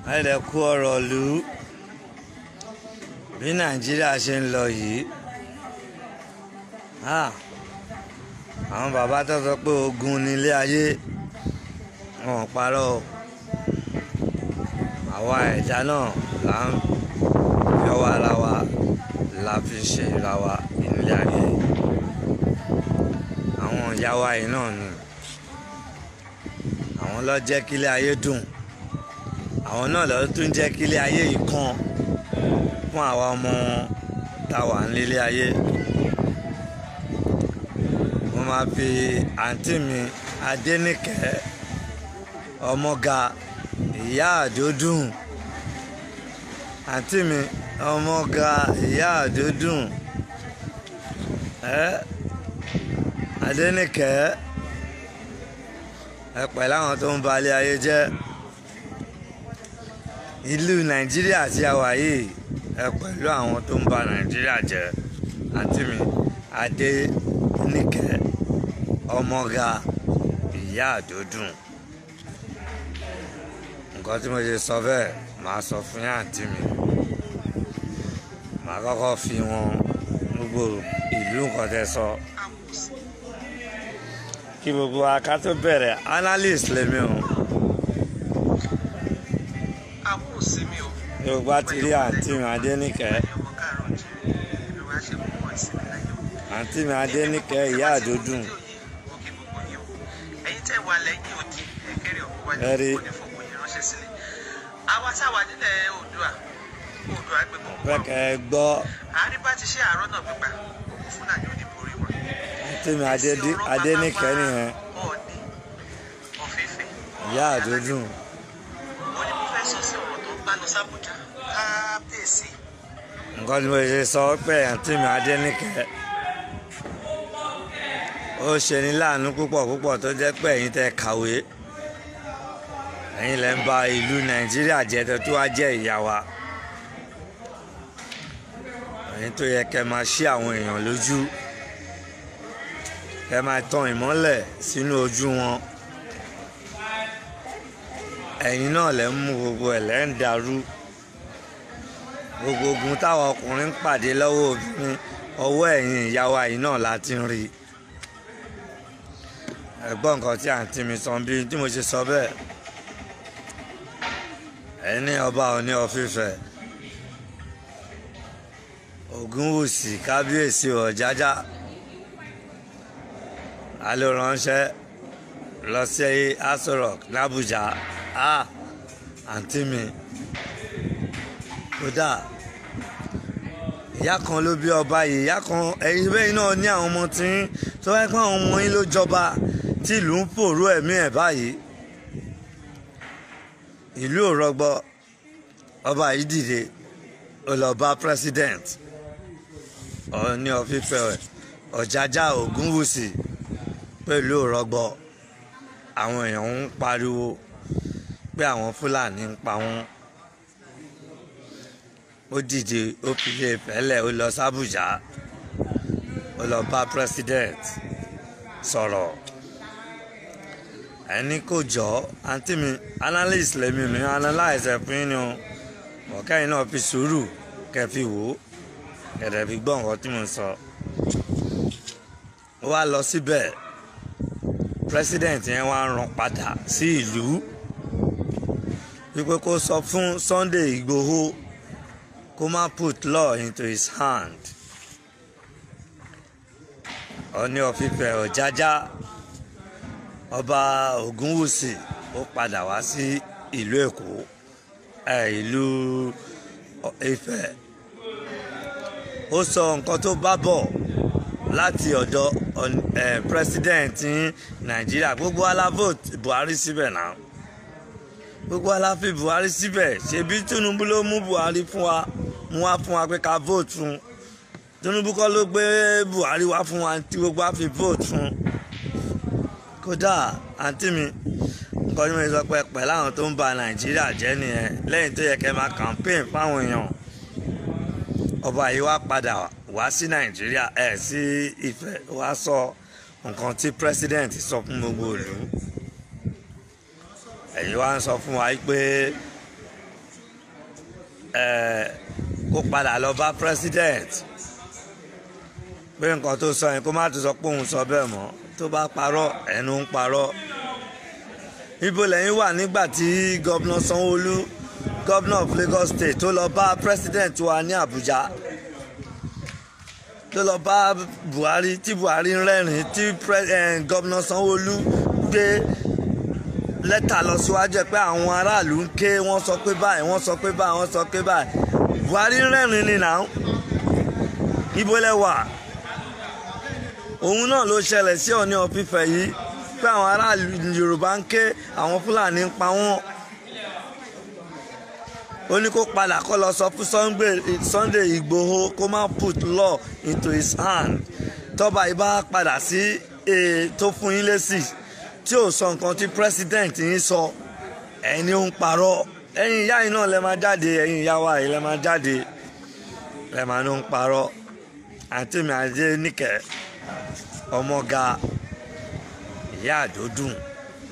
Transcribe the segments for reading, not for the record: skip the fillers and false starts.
ẹ̀rẹ̀ kú ọ̀rọ̀ lù bí Nàìjíríà ṣe ń lọ yìí. Àwọn bàbá tó sọ pé ogun nílé ayé wọn ò parọ́ o. Àwa ẹ̀dá náà là ń yọwọ́ ara wa la fi ṣe ra wa nílé ayé. Àwọn ìyá wa yìí náà ni àwọn ló jẹ́ kílé ayé dùn, àwọn náà ló tún jẹ́ kílé ayé yìí kàn fún àwa ọmọ wọn tá wà nílé ayé. Mo máa fi àǹtí mi Adéníkẹ́ Ọmọga ìyá àdódùn, àǹtí mi Ọmọga ìyá àdódùn Adéníkẹ́, ẹ pẹ̀lú àwọn tó ń ba ilé ayé jẹ́. Ìlú Nàìjíríà tí a wà yìí, ẹ pẹ̀lú àwọn tó ń ba Nàìjíríà jẹ́. Àǹtí mi Adéníkẹ́ Ọmọga ìyá àdódùn. Nǹkan tí mo ṣe sọ bẹ́ẹ̀ màá sọ fún yín àǹtí mi. Màá kọ́kọ́ fi wọn gbogbo ìlú nǹkan tẹ́ sọ. Kí gbogbo aká tó bẹ̀rẹ̀ analyst lèmi o. Yorùbá ti rí àǹtí mi Adéníkẹ́. Àǹtí mi Adéníkẹ́ ìyá àdódùn. Ẹ̀rí. Àwa táwa nílẹ̀ Oòduà gbé gbogbo. Bẹ́ẹ̀ gbọ́. Àríbá ti ṣe àárọ̀ náà gbígbà Fúlàní ò ní borí wa. Àǹtí mi Adéníkẹ́ nìyẹn. Ọọ̀ni ọ̀fẹ́fẹ́. Ìyá àdódùn. Mo ní mo fẹ́ sọ sí ọ̀rọ̀ tó ń bá lọ sábùjá. Kábíyèsí. Nǹkan tí mo ṣe sọ pé àǹtí mi Adéníkẹ́ ó ṣe ní láàánú púpọ̀ púpọ̀ tó jẹ́ pé ẹ̀yin tẹ́ kàwé, ẹ̀yin lẹ́ ń ba ìlú Nàìjíríà jẹ́ tó wá jẹ́ ìyá wa. Ẹ̀yin tó yẹ kẹ́ máa ṣí àwọn èèyàn lójú, kẹ́ máa tan ìmọ́lẹ̀ sínú ojú wọn. Ẹ̀yin náà lẹ́ ń mú gbogbo ẹ̀ lẹ́ ń dàrú. Gbogbo ogun táwọn ọkùnrin ń pàdé lọ́wọ́ obìnrin, ọwọ́ ẹ̀yin ìyá wa yìí náà la ti ń rí. Ẹ gbọ́ nǹkan tí àǹtí mi sọ bí tí mo ṣe sọ bẹ́ẹ̀. Ẹni ọba Ọọ̀ni of Ifẹ̀ Ògúnwùsì kábíyèsí Ọ̀jájá alóránṣẹ́ lọ sí Aso Rock l'Abuja. Àǹtí mi kódà ìyá kan ló bí ọba yìí, ìyá kan ẹ̀yin bẹ́ẹ̀ náà ní àwọn ọmọ tí tó wáyé pé àwọn ọmọ yín ló jọba tí ìlú ń pòrú ẹ̀mí ẹ̀ báyìí. Ìlú ò rọgbọ, ọba yìí dìde ó lọ bá president Ọọ̀ni of Ifẹ̀ Ọ̀jájá Ògúnwùsì pẹ̀lú ò rọgbọ. Àwọn èèyàn ń pariwo pé àwọn Fúlàní ń pa wọ́n. Ó dìde ó fi Ilé Ifẹ̀ lẹ̀ ó lọ sábùjá ó lọ bá president sọ̀rọ̀. Ẹni kò jọ àǹtí mi analyst lèmi mi analyse ẹ̀ fún yín ni o. Ọ̀kẹ́yìn náà fi sùúrù kẹ́ fi wò ó kẹ̀dẹ̀ fi gbọ́ nǹkan tí mo ń sọ. Ó wá lọ síbẹ̀, president yẹn wá rán padà sí ìlú wípé kó sọ fún Sunday Igboho kó má put law into his hand. Ọọ̀ni of Ifẹ̀ Ọ̀jájá ọba Ògúnwùsì ó padà wá sí ìlú Èkó, ìlú Ifẹ̀. Ó sọ nǹkan tó bá bọ̀ láti ọ̀dọ̀ president Nàìjíríà. Gbogbo ala vote Buhari síbẹ̀ náà, gbogbo ala fi Buhari síbẹ̀. Ṣebí Tinubu ló mú Buhari fún wa, mú wá fún wa pé ká vote fún. Tinubu kọ́ ló gbé Buhari wá fún wa tí gbogbo á fi vote fún. Kódà àǹtí mi nǹkan tí mo sọ pé pẹ̀lú àwọn tó ń ba Nàìjíríà jẹ́ nìyẹn. Lẹ́yìn tó yẹ kẹ́ máa campaign fáwọn èèyàn, ọba yìí wá padà wá sí Nàìjíríà sí Ifẹ̀ wá sọ nǹkan tí president sọ fún gbogbo ìlú. Ẹ̀yin wá ń sọ fún wa pé kó padà lọ bá president pé nǹkan tó sọ yẹn kó má tún sọ pé òun sọ bẹ́ẹ̀ mọ́, tó bá parọ́ ẹnu ń parọ́. Ibo lẹ́yìn wà nígbà tí gọ́vnà Sanwó-Olú, gọ́vnà of Lagos State, tó lọ bá president wa ní Àbújá, tó lọ bá Buhari, tí Buhari ń rẹ́rìn-ín, tí gọ́vnà Sanwó-Olú gbé lẹ́tà lọ síwájú ẹ̀ pé àwọn aráàlú ń ké, wọ́n sọ pé báyìí, wọ́n sọ pé báyìí, wọ́n sọ pé báyìí. Buhari ń rẹ́rìn-ín ni náà. Ibo lẹ wà? Òun náà ló ṣẹlẹ̀ sí Ọọ̀ni of Ifẹ̀ yìí pé àwọn aráàlú Yorùbá ń ké, àwọn Fúlàní ń pa wọ́n. Ó ní kó padà kó lọ sọ fún Sunday Igboho kó má put law into his hand. Tọ́ba yìí bá padà sí tó fún yín lésì tí ò sọ nǹkan tí president yín sọ, ẹni ó ń parọ́. Ẹ̀yin ìyá yìí náà lẹ máa jáde, ẹ̀yin ìyá wa yìí lẹ máa jáde, lẹ máa ló ń parọ́. Àǹtí mi Adéníkẹ́ Ọmọga ìyá Àdódùn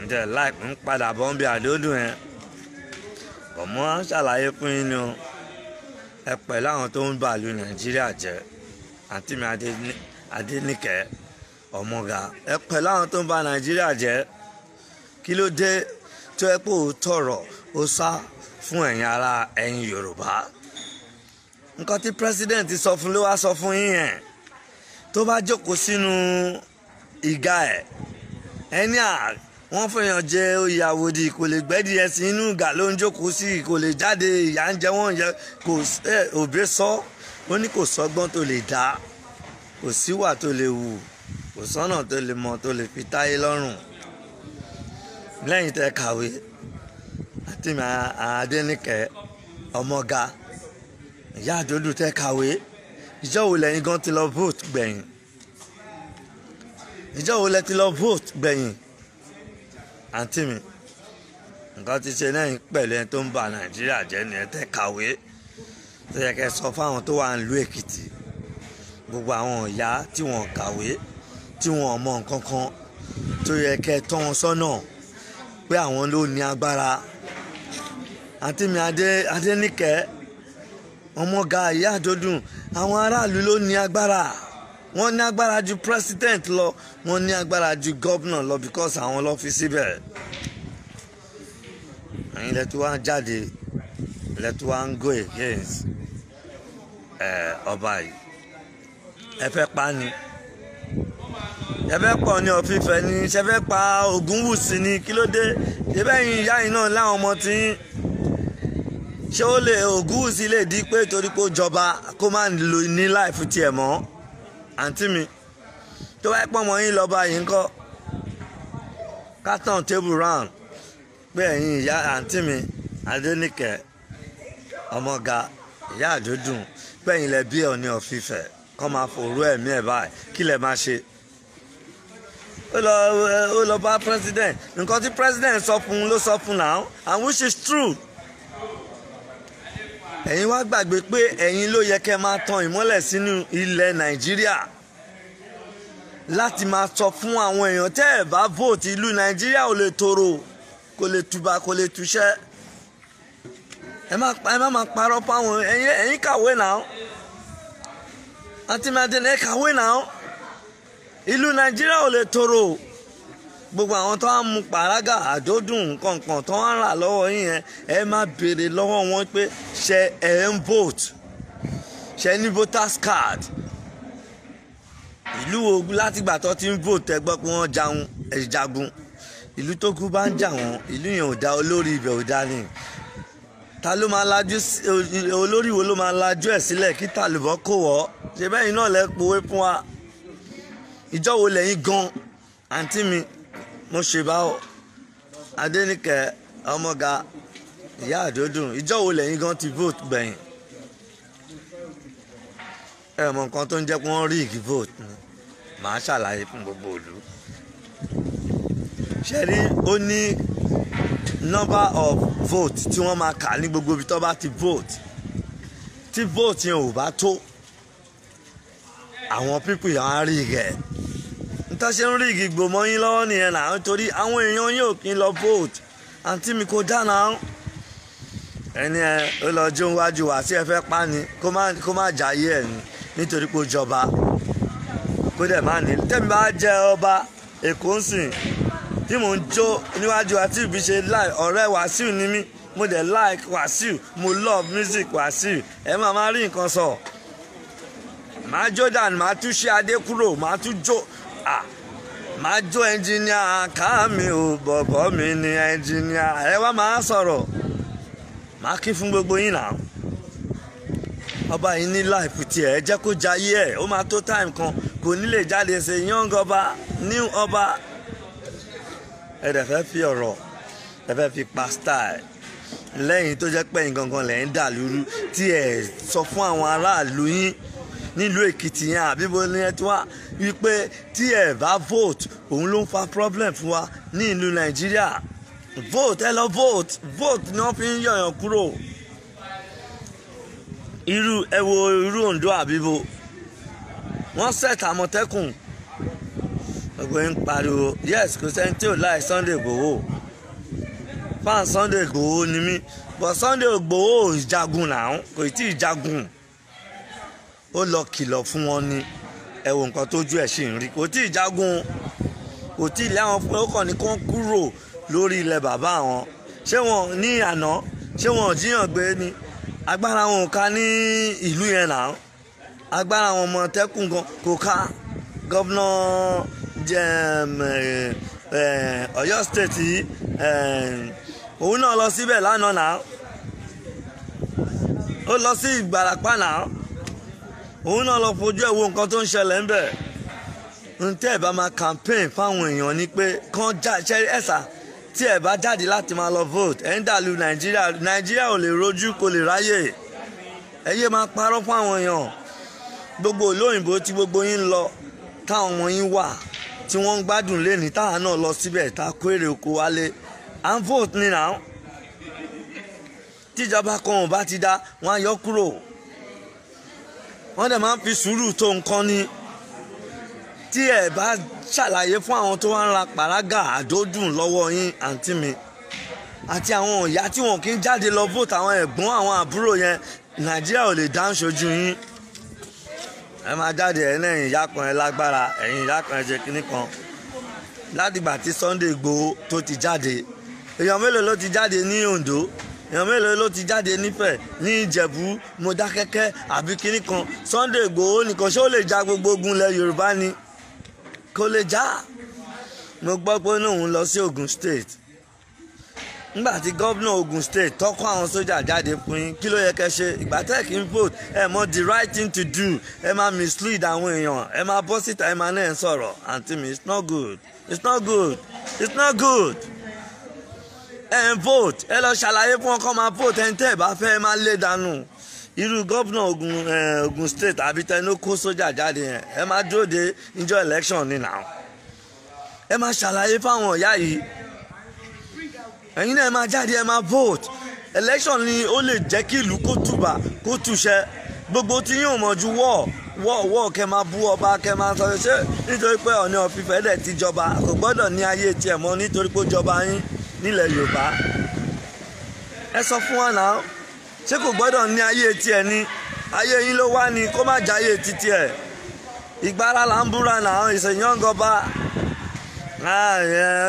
ǹjẹ́ láìpẹ́ ń padà bọ́ ń bí Àdódùn yẹn. Ọmọ ṣàlàyé fún yín ni o, ẹ pẹ̀lú àwọn tó ń bàlú Nàìjíríà jẹ́. Àǹtí mi Adéníkẹ́ Ọmọga, ẹ pẹ̀lú àwọn tó ń ba Nàìjíríà jẹ́. Kí ló dé tó ẹ pé òótọ́ ọ̀rọ̀ ó sá fún ẹ̀yin Yorùbá? Nǹkan tí president sọ fún ló wá sọ fún yín yẹn. Tó bá jókòó sínú ìga ẹ̀, ẹni wọ́n fẹ́yàn jẹ oyè àwòdì, kò lè gbẹ́dì ẹ̀sìn inú ìgà ló ń jókòó sí, kò lè jáde, ìyà ń jẹ wọ́n yẹ, kò òbí sọ, ó ní kò sọ́gbọ́n tó lè dá, kò síwà tó lè wù, kò sọ́nà tó lè mọ̀ tó lè fi táyé lọ́rùn. Lẹ́yìn tẹ́ kàwé, àti mi Adéníkẹ́ Ọmọga ìyá Àdódùn tẹ́ kàwé, ìjọ́ wo lẹ́yìn gan ti lọ vote gbẹ̀yìn? Ìjọ́ wo lẹ ti lọ vote gbẹ̀yìn? Àǹtí mi, nǹkan ti ṣe náà pẹ̀lú ẹni tó ń ba Nàìjíríà jẹ́ ni ẹ tẹ́ kàwé, tó yẹ kẹ́ sọ fáwọn tó wà ń lu Èkìtì, gbogbo àwọn ìyá tí wọ́n kàwé, tí wọ́n mọ nǹkan kan, tó yẹ kẹ́ tọ́ wọn sọ́nà pé àwọn ló ní agbára. Àǹtí mi Adéníkẹ́ Ọmọga ìyá Àdódùn, àwọn aráàlú ló ní agbára. Wọ́n ní agbára ju president lọ, wọ́n ní agbára ju governor lọ, because àwọn ló fi síbẹ̀. Ẹ̀yin lẹ́tí wá ń jáde, lẹ́tí wá ń go against ọba yìí. Ẹ fẹ́ pa ni, ẹ fẹ́ pọ̀ ní of Ifẹ̀ ni, ṣe fẹ́ pa Ògúnwùsì ni, kí ló dé? Ìbẹ́yìn ìyá yìí náà láwọn ọmọ tí ṣé ó lè Ògúnwùsì lè di pé torí pé ó jọba kó má lo ní láìfù tiẹ̀ mọ́? Àǹtí mi, tó wáyé pọ̀ mọ́ yín lọ́ba yìí ń kọ́ carton table round pé ẹ̀yin ìyá àǹtí mi Adéníkẹ́ Ọmọga ìyá Àdódùn pé ẹ̀yin lẹ bí Ọọ̀ni of Ifẹ̀ kọ́ máa fòrú ẹ̀mí ẹ̀ báyìí, kí lẹ máa ṣe? Ó lọ bá president, nǹkan tí president sọ fún un ló sọ fún now, and which is true. Ẹ̀yin wá gbàgbé pé ẹ̀yin ló yẹ kẹ́ máa tan ìmọ́lẹ̀ sínú ilẹ̀ Nàìjíríà láti máa sọ fún àwọn èèyàn tẹ́ ẹ̀ bá vote, ìlú Nàìjíríà ò lè tòrò, kò lè tùbà, kò lè túṣẹ́. Ẹ má máa parọ́ fáwọn ẹ̀yin kàwé náà. Àǹtí mi Adéníkẹ́ kàwé náà. Ìlú Nàìjíríà ò lè tòrò. Gbogbo àwọn tó ń mu pàrágà Àdódùn nǹkan tó ń rà lọ́wọ́ yín yẹn, ẹ má béèrè lọ́wọ́ wọn pé ṣé ẹ ń vote, ṣé ní voters card. Ìlú ogun látìgbà tó ti ń vote ẹ gbọ́ pé wọ́n jagun. Ìlú tó kú bá ń jà wọ́n, ìlú yẹn ò dá, olórí ibẹ̀ ò dá ni. Ta ló máa lajú, olórí wo ló máa lajú ẹ̀ sílẹ̀ kí tàlùbọ́ kò wọ́? Ṣé bẹ́yìn náà lẹ pòwe fún wa? Ìjọ́ wo lẹ́yìn gan? Àǹtí mi, mo ṣe bá ọ Adéníkẹ́ Ọmọga ìyá Àdódùn, ìjọ́ wo lẹ́yìn gan ti vote gbẹ̀yìn? Ẹ mọ nǹkan tó ń jẹ́ pé wọ́n rig vote ni, màá ṣàlàyé fún gbogbo ìlú. Ṣé rí, ó ní number of vote tí wọ́n máa kà ní gbogbo ibi tó bá ti vote. Tí vote yẹn ò bá tó, àwọn people yẹn á rig ẹ̀. Nítorí ṣe ń rí ìgbò mọ́ yín lọ́wọ́ nìyẹn náà, nítorí àwọn èèyàn yóò kí n lọ vote. Àǹtí mi kò dáná, ẹni ẹ ó lọ jó wájú wá sí ẹ fẹ́ pa ni kó má jáyé ẹ̀ ni nítorí pé ó jọba kó dẹ̀ má ní. tẹ́mi bá jẹ́ ọba Èkó ń sìn tí mò ń jó níwájú àti ìbí ṣe láì ọ̀rẹ́ Wàsíù ni mí mo dẹ̀ like Wàsíù mo love music Wàsíù ẹ máa rí nǹkan sọ. màá jó dànù màá tún ṣe adé kúrò màá tún jó màá jó ẹnjìníà Káàmì ò bọ̀bọ̀ mi ni ẹnjìníà ẹ wá máa sọ̀rọ̀ màá kí fún gbogbo yín náà. ọba yìí ní láìpù tiẹ̀ ẹ jẹ́ kó jayé ẹ̀ ó máa tó time kan kò ní lè jáde ṣe young ọba new ọba ẹ dẹ̀ fẹ́ fi ọ̀rọ̀ ẹ fẹ́ fi pa style lẹ́yìn tó jẹ́ pẹ́yìn gangan lẹ̀ ń dà lóru tí ẹ sọ fún àwọn aráàlú yín nílùú Èkìtì yẹn àbíbo ní ẹ tí wá wípé tí ẹ bá vote òun ló ń fa problem fún wa ní ìlú Nàìjíríà vote ẹ lọ vote ni wọ́n fi ń yọ̀yàn kúrò. ẹ wo irú Ondo àbíbo wọ́n set Àmọ̀tẹ́kùn gbogbo ń pariwo yes kò sẹ́ni tí ò láì Sunday Igboho fan Sunday Igboho ni mí but Sunday Igboho ò jagun náà kò tí ì jagun ó lọ kìlọ̀ fún wọn ni ẹ wo nǹkan tójú ẹ̀ ṣì ń rí kò tí ì jagun kò tí ì lé àwọn fún ọkàn ní kán kúrò lórí ilẹ̀ bàbá wọn ṣé wọn ní àná ṣé wọn ò jíyàn gbé ni agbára wọn ò ká ní ìlú yẹn náà agbára wọn Àmọ̀tẹ́kùn gan kò ká gọ́vnà Ọ̀yọ́ state yìí òun náà lọ síbẹ̀ lánàá náà ó lọ sí Ìgbàràpá náà òun náà lọ fojú ẹ̀ wo nǹkan tó ń ṣẹlẹ̀ ń bẹ̀. n tẹ́ ẹ̀ bá máa campaign fáwọn èèyàn ni pé kán ṣe ẹ̀sà tí ẹ̀ bá jáde láti máa lọ vote ẹ̀ ń dàlú Nàìjíríà ò lè rojú kò lè ráyè ẹ yé máa parọ́ fún àwọn èèyàn gbogbo olóyìnbó tí gbogbo yín lọ táwọn ọmọ yín wà tí wọ́n ń gbádùn lẹ́ni táwọn náà lọ síbẹ̀ tá a kó èrè oko wálé à ń vote ní náà tíjọba kan ò bá ti dá wọn á yọ kúrò wọ́n dẹ̀ máa ń fi sùúrù tó nǹkan ni tí ẹ bá ṣàlàyé fún àwọn tó wá ń ra pàrágà àdódùn lọ́wọ́ yín àǹtí mi àti àwọn ìyá tí wọn kì í jáde lọ vote àwọn ẹ̀gbọ́n àwọn àbúrò yẹn Nàìjíríà ò lè dá ń ṣojú yín ẹ máa jáde ẹ lẹ́yìn ìyá kan ẹ lágbára ẹ̀yìn ìyá kan ẹ ṣe kinní kan látìgbà tí Sunday Igboho tó ti jáde èèyàn mélòó ló ti jáde ní Ondo èèyàn mélòó ló ti jáde nífẹ̀ ní Ìjẹ̀bú Mọdákẹ́kẹ́ àbí kinní kan Sunday Igboho nìkan ṣé ó lè ja gbogbo ogun ilẹ̀ Yorùbá ni kò lè já mo gbọ́ pé òun lọ sí Ogun State nígbà tí gómìnà Ogun State tọ́kọ́ àwọn sójà jáde fún yín kí ló yẹ kẹ́ ṣe ìgbà tẹ́ kí n vote ẹ mọ the right thing to do ẹ máa mislead àwọn èèyàn ẹ máa bọ́ síta ẹ máa náà sọ̀rọ̀ àǹtí mi it's not good it's not good it's not good ẹ ń vote ẹ lọ ṣàlàyé fún ọkọ máa vote ẹni tẹ́ ẹ bá fẹ́ ẹ máa lé dànù irú gómìnà Ogun State àbí tẹnu kó sójà jáde yẹn ẹ máa dúró de ìjọ election ní now ẹ máa ṣàlàyé fáwọn ìyá yìí ẹ̀yin náà ẹ máa jáde ẹ máa vote election ni ó lè jẹ́ kí ìlú kó tùbà kó túṣẹ gbogbo tí yóò mọ̀ ju wọ́ọ̀ kẹ máa bú ọba kẹ máa sọ ṣé nítorí pé Ọọ̀ni of Ifẹ̀ dẹ̀ ti jọba kò gbọ́dọ̀ ní ayé tiẹ̀ mọ́ nítorí pé ó jọba yín nílẹ̀ Yorùbá ẹ sọ fún wa náà ṣé kò gbọ́dọ̀ ní ayé tiẹ̀ ni ayé yín ló wá ni kó má jáyé títí ẹ̀ ìgbára là ń búra náà ìṣèyàngọba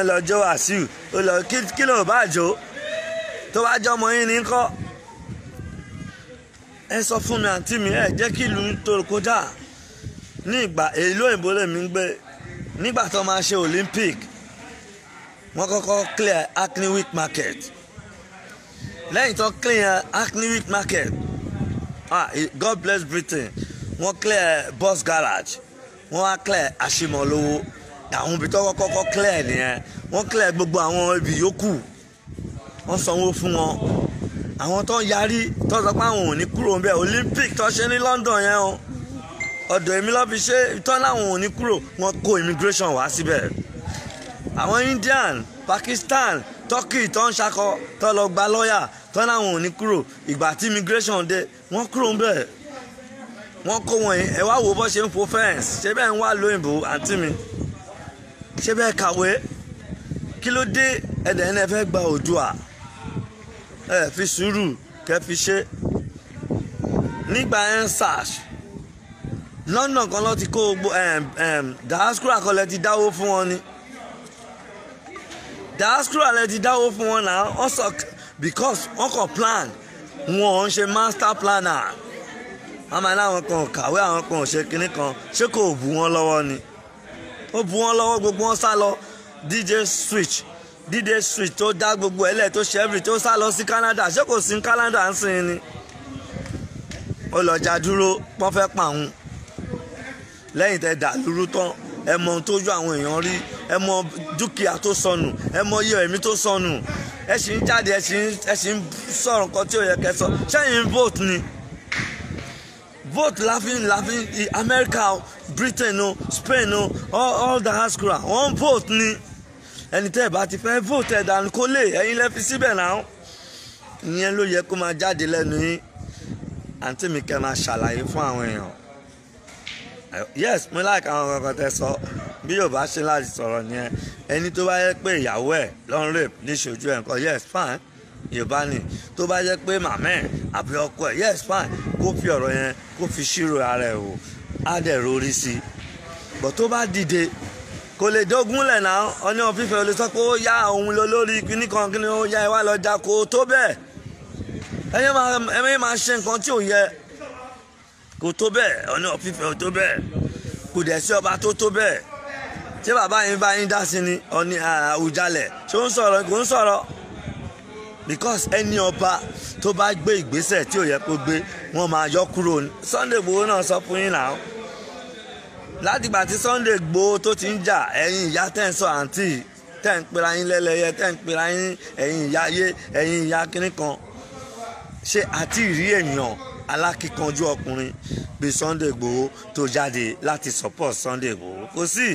lọ́jọ́ Wàsíù kí ló bá jò tó bá jọ ọmọ yín ní kọ́ ẹ sọ fún mi àǹtí mi ẹ jẹ́ kí ìlú tó kọjá ní ìgbà èlò òyìnbó lèmi ń gbé nígbà tó máa ṣe Olympic wọ́n kọ́kọ́ clear Hackneywick market lẹ́yìn tó clear Hackneywick market God bless Britain wọ́n clear bus garage wọ́n wá clear Àṣemọ̀lówó àwọn ibi tó kọ́kọ́ clear nìyẹn wọ́n clear gbogbo àwọn ibi yòókù wọ́n sanwó fún wọn àwọn tó yarí tó sọ pé àwọn ò ní kúrò ń bẹ̀ Olympic tó ṣe ní London yẹn o ọ̀dọ̀ èmi ló fi ṣe tó láwọn ò ní kúrò wọ́n kó immigration wá síbẹ̀ àwọn Indian Pakistan Turkey tó ń ṣakọ tó lọ gba lọ́ọ̀yà tó láwọn ò ní kúrò ìgbà tí immigration dé wọ́n kúrò ń bẹ̀ wọ́n kó wọn ẹ wá wo bó ṣe ń fo fence ṣé bẹ́ẹ̀ ń wá lóyìnbó àǹtí mi ṣé bẹ́ẹ̀ kàwé kí ló dé ẹ̀dẹ̀ ẹ̀ fẹ́ gba Oòduà ẹ fi sùúrù kẹ́ fi ṣe nígbà EndSARS London kan ló ti kó gbogbo diaspora kan lẹ ti dáwó fún wọn ni diaspora lẹ ti dáwó fún wọn náà wọ́n sọ because wọ́n kàn plan wọn ń ṣe master planner wọ́n máa ní àwọn kan kàwé àwọn kan ò ṣe kinní kan ṣé kò bù wọ́n lọ́wọ́ ni ó bù wọ́n lọ́wọ́ gbogbo wọn sá lọ DJ Switch tó dá gbogbo ẹlẹ́ tó ṣe every tó sá lọ sí Canada ṣé kò sí Canada ń sìn ni ó lọ já dúró wọ́n fẹ́ pa òun lẹ́yìn tẹ́ dà lúrú tán ẹ mọ ohun tó yọ àwọn èèyàn rí ẹ mọ dúkìá tó sọnù ẹ mọ iye ẹ̀mí tó sọnù ẹ sì ń jáde ẹ sì ń sọ̀rọ̀ nǹkan tí ò yẹ kẹ́ sọ ṣẹ́yìn vote ni vote láfin America Britain o Spain o all diaspora wọ́n vote ni ẹni tẹ́ ẹ bá ti fẹ́ vote ẹ̀ dànù kó lè ẹ̀yin lẹ́ fi síbẹ̀ náà ìyẹn ló yẹ kó máa jáde lẹ́nu yín àǹtí mi kẹ́ máa ṣàlàyé fún àwọn èèyàn yes mo like àwọn kankan tẹ́ sọ bí yóò bá ṣe láti sọ̀rọ̀ nìyẹn ẹni tó bá yẹ pé ìyàwó ẹ̀ lọ́n rape níṣojú ẹ̀ nǹkan yes fine yorùbá ni tó bá yẹ pé màmá ẹ̀ àbí ọkọ ẹ̀ yes fine kó fi ọ̀rọ̀ yẹn kó fi ṣírò ara ẹ̀ wò á dẹ̀ rori sí i bọ̀ tó bá dìde kò lè dógúnlẹ̀ náà ọní wọn fífẹ́ olè sọ pé ó yá òun lọ lórí kíní kan kíní ó yá ẹ wá lọ já kó tó bẹ́ẹ̀ ẹ̀yẹ́ máa ṣe nǹkan tí ò yẹ kò tó bẹ́ẹ̀ ọní wọn fífẹ́ ò tó bẹ́ẹ̀ kò dẹ̀ sí ọba tó bẹ́ẹ̀ ṣé bàbá yín bá yín dá sí ni ọní Àwùjalẹ̀ ṣé ó ń sọ̀rọ̀ kò ń sọ̀rọ̀ because ẹni ọba tó bá gbé ìgbésẹ̀ tí ò yẹ kó gbé wọ́n máa yọ kúrò ní Sunday Igboho náà sọ fún yín náà látìgbà tí Sunday Igboho tó ti ń jà ẹ̀yin ìyá tẹ́ ń sọ àǹtí tẹ́ ń pera yín lẹ́lẹ́yẹ tẹ́ ń pera yín ẹ̀yin ìyá ayé ẹ̀yin ìyá kínní kan ṣé àti ìrí èèyàn alákìkanjú ọkùnrin bíi Sunday Igboho tó jáde láti support Sunday Igboho kò sí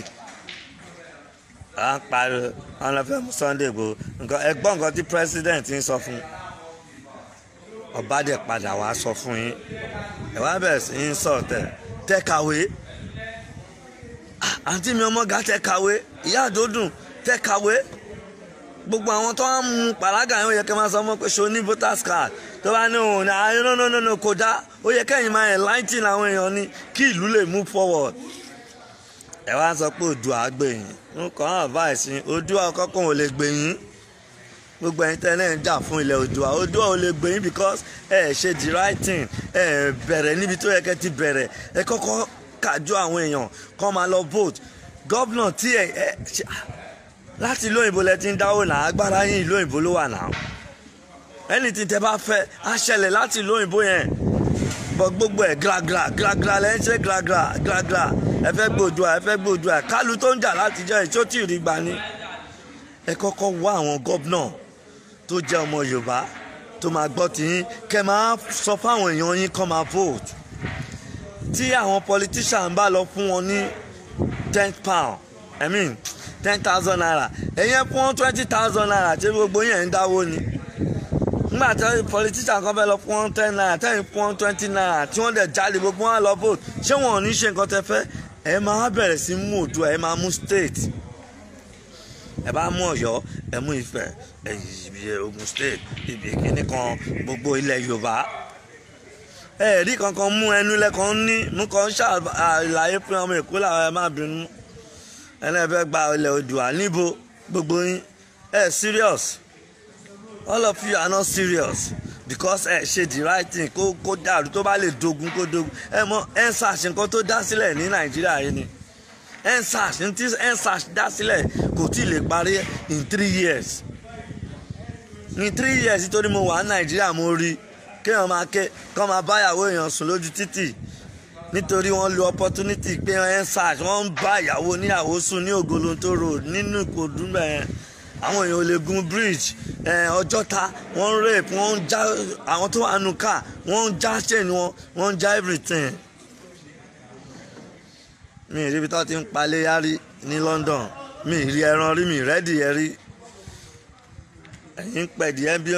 à ń pariwo àwọn ọlọ́fẹ́ mú Sunday Igboho nǹkan ẹgbọ́n nǹkan tí president ń sọ fún ọba dẹ̀ padà wá sọ fún yín ẹ̀ wá bẹ̀rẹ̀ sí ń sọ tẹ́kàwé àǹtí mi ọmọ ga tẹ́kàwé ìyá àdódùn tẹ́kàwé gbogbo àwọn tó ń mu pàrágà yẹn ó yẹ kẹ́ máa sọ ọmọ pé ṣo ní voters card tó bá ní òun no kò dá ó yẹ kẹ́yìn máa enlighten àwọn èèyàn ní kí ìlú lè move forward ẹ wá sọ pé Oòduà gbẹ̀yìn nǹkan advice yín Oòduà kọ́kọ́ ò lè gbẹ̀yìn gbogbo ẹ̀yin tẹ́lẹ̀ ń jà fún ilẹ̀ Oòduà ò lè gbẹ̀yìn because ẹ ṣe the right thing ẹ bẹ̀rẹ̀ níbi tó yẹ kẹ́ ti bẹ̀rẹ̀ ẹ kọ́kọ́ kájọ àwọn èèyàn kọ́ máa lọ vote gọ́vnà tí ẹ láti ìlú òyìnbó lẹ ti ń dáwó náà agbára yín ìlú òyìnbó ló wà náà ẹni tí tẹ bá fẹ́ á ṣẹlẹ̀ láti ìlú òyìnbó yẹn bọ gbogbo ẹ gragra lẹ ń ṣe gragra ẹ fẹ́ gbòdùà Kálù tó ń jà láti jẹ́ ìṣó tí ì rí gbà ní ẹ kọ́kọ́ wá àwọn gọ́vnà tó jẹ́ ọmọ Yorùbá tó máa gbọ́ tiyín kẹ́ máa sọ fáwọn èèyàn yín kọ́ máa vote tí àwọn politician bá lọ fún wọn ní £10,000 naira ẹ̀yẹn fún 20,000 naira tí gbogbo yẹn ń dáwó ni nígbà tí politician kan fẹ́ lọ fún wọn 10 naira tẹ́yìn fún wọn 20 naira tí wọ́n dẹ̀ jáde gbogbo wọn lọ vote ṣé wọn ò ní ṣe nǹkan tẹ́ fẹ́ ẹ máa bẹ̀rẹ̀ sí mú Oòduà ẹ máa mú state ẹ bá mú Ọ̀yọ́ ẹ mú Ifẹ̀ Ògùn state ibi kíní kan gbogbo ilẹ̀ Yorùbá ẹ rí kankan mú ẹnu lẹ́kan ní mú kan ṣàlàyé fún ọmọ Èkó làwọn ẹ má bínú ẹni ẹ fẹ́ gba ilẹ̀ Oòduà níbo gbogbo yín ẹ serious all of you are not serious because ẹ ṣe the right thing kó dàrú tó bá lè dogun kó dogun ẹ mọ EndSARS nǹkan tó dá sílẹ̀ ní Nàìjíríà yìí ni EndSARS dá sílẹ̀ kò tí ì lè parí in 3 years ní 3 years nítorí mo wà ní Nàìjíríà mo rí kéèyàn máa kọ́ máa báyàwó èèyàn sùn lójú títì nítorí wọ́n lo opportunity pé EndSARS wọ́n ń bá ìyàwó níyàwó sùn ní Ògolonto road nínú Ìkòròdú mẹ́rin àwọn èèyàn ò lè gun bridge Ọjọ́ta wọ́n ń rape wọ́n ń já àwọn tó wà nù ká wọ́n ń já chain wọ́n ń já everything. mi ì rí ibi tó ti ń palẹ̀ yárí ní London mi ì rí ẹran rí mi rẹ́dì ẹ rí ẹ̀yìn pẹ̀dì ẹ bí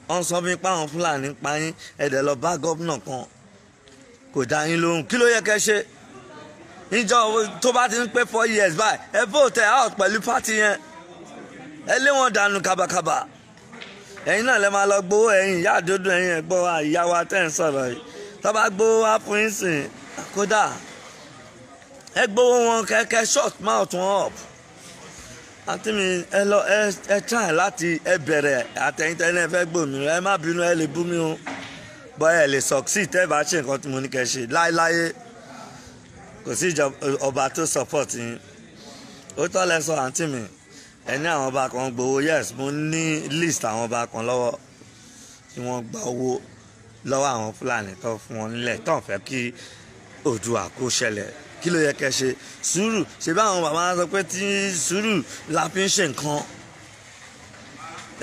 wọ́n sọ fún ipá àwọn Fúlàní pa yín ẹ̀dẹ̀ lọ bá gómìnà kan kò dá yín lóhùn kí ló yẹ kẹ́ ṣe níjọ́ tó bá ti ń pé 4 years báyìí ẹ vote out pẹ̀lú party yẹn ẹ lé wọn dànù kábàkábà ẹ̀yin náà lè máa lọ gbowó ẹ̀yin ìyá àdódò ẹ̀yin ẹ̀gbọ́n wa ìyá wa tẹ́ ń sọ̀rọ̀ yìí tó bá gbowó wá fún yín sìn kódà ẹ gbowó wọn kẹ́kẹ́ short mouth wọn up àti mi ẹ try láti ẹ bẹ̀rẹ̀ àtẹ̀yìntẹ́ni ẹ fẹ́ gbòmìnira ẹ má bínú ẹ lè bú mi o bọ́ ẹ lè succeed tẹ́ bá ṣe nǹkan tí mo ní kẹ́ ṣe láéláé kò sí ọba tó support yín ó tọ́ lẹ sọ àǹtí mi ẹni àwọn ọba kan gbowó yes mo ní list àwọn ọba kan lọ́wọ́ tí wọ́n gba owó lọ́wọ́ àwọn Fúlàní tó fún wọn nílẹ̀ tó ń fẹ́ kí Oòduà kó ṣẹlẹ̀ kí ló yẹ kẹ́ ṣe sùúrù ṣe bí àwọn bàbá sọ pé tí sùúrù la fi ń ṣe nǹkan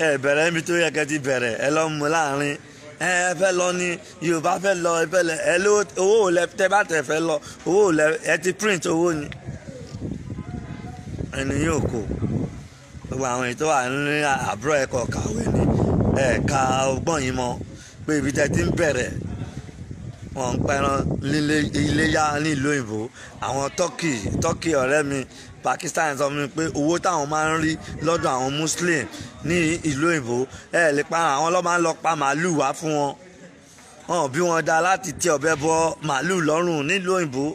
ẹ bẹ̀rẹ̀ níbi tó yẹ kẹ́ ti bẹ̀rẹ̀ ẹ lọ́ mú láàrin ẹ fẹ́ lọ ní Yorùbá fẹ́ lọ ẹ fẹ́ lẹ ẹ ló owó lẹ tẹ bá tẹ fẹ́ lọ owó lẹ ẹ ti print owó ni ẹni yóò kó gbogbo àwọn èyí tó wà ní àbúrò ẹ̀kọ́ kàwé ni ẹ̀ka ọgbọ́n yìí mọ́ pé ibi tẹ́ ti ń bẹ̀rẹ̀ wọ́n ń pẹran iléyá nílùú òyìnbó àwọn Turkey ọ̀rẹ́ mi Pakistan sọ mi pé owó táwọn máa ń rí lọ́dọ̀ àwọn Muslim ní ìlú òyìnbó lè pa àwọn lọ́ máa ń lọ pa màálù wá fún wọn hàn bí wọ́n dá láti tẹ ọ̀bẹ bọ màálù lọ́rùn nílùú òyìnbó